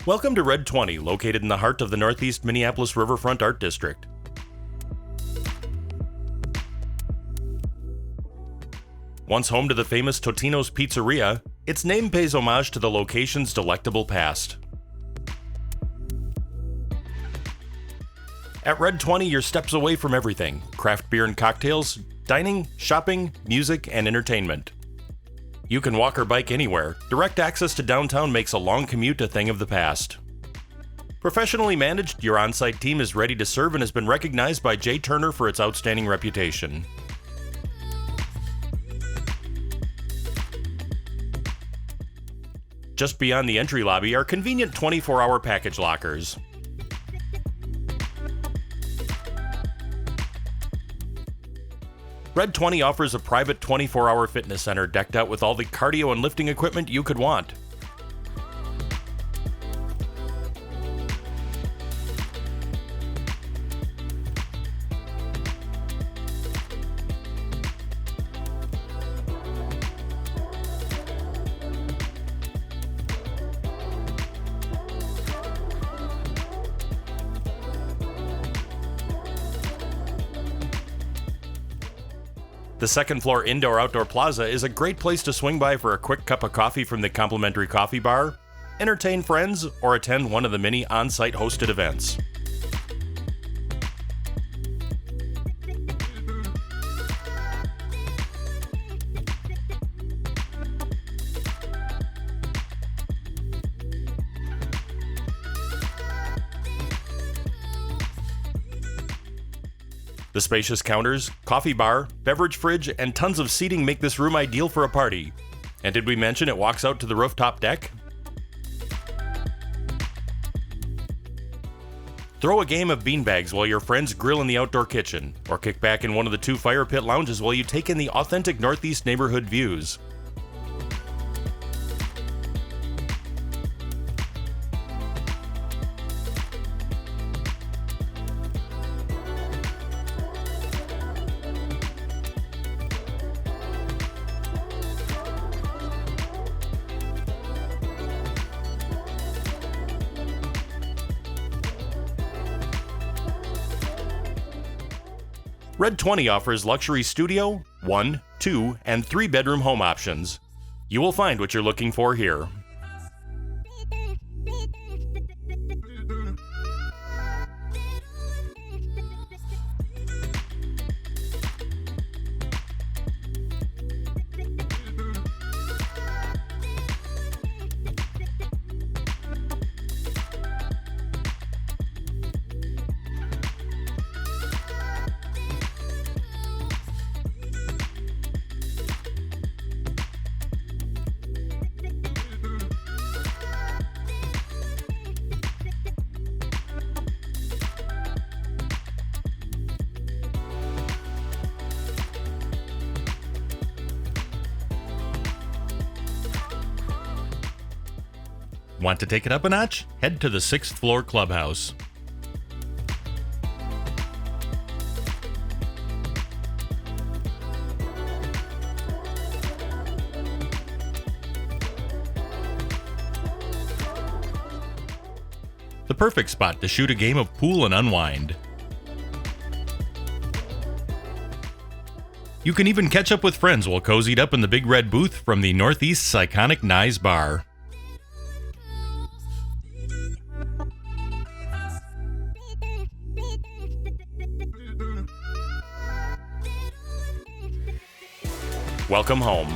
Welcome to Red 20, located in the heart of the Northeast Minneapolis Riverfront Art District. Once home to the famous Totino's Pizzeria, its name pays homage to the location's delectable past. At Red 20, you're steps away from everything: craft beer and cocktails, dining, shopping, music, and entertainment. You can walk or bike anywhere. Direct access to downtown makes a long commute a thing of the past. Professionally managed, your on-site team is ready to serve and has been recognized by Jay Turner for its outstanding reputation. Just beyond the entry lobby are convenient 24-hour package lockers. Red 20 offers a private 24-hour fitness center decked out with all the cardio and lifting equipment you could want. The second-floor indoor-outdoor plaza is a great place to swing by for a quick cup of coffee from the complimentary coffee bar, entertain friends, or attend one of the many on-site hosted events. The spacious counters, coffee bar, beverage fridge, and tons of seating make this room ideal for a party. And did we mention it walks out to the rooftop deck? Throw a game of beanbags while your friends grill in the outdoor kitchen, or kick back in one of the two fire pit lounges while you take in the authentic Northeast neighborhood views. Red 20 offers luxury studio, 1, 2, and 3 bedroom home options. You will find what you're looking for here. Want to take it up a notch? Head to the 6th floor clubhouse. The perfect spot to shoot a game of pool and unwind. You can even catch up with friends while cozied up in the big red booth from the Northeast's iconic Nye's Bar. Welcome home.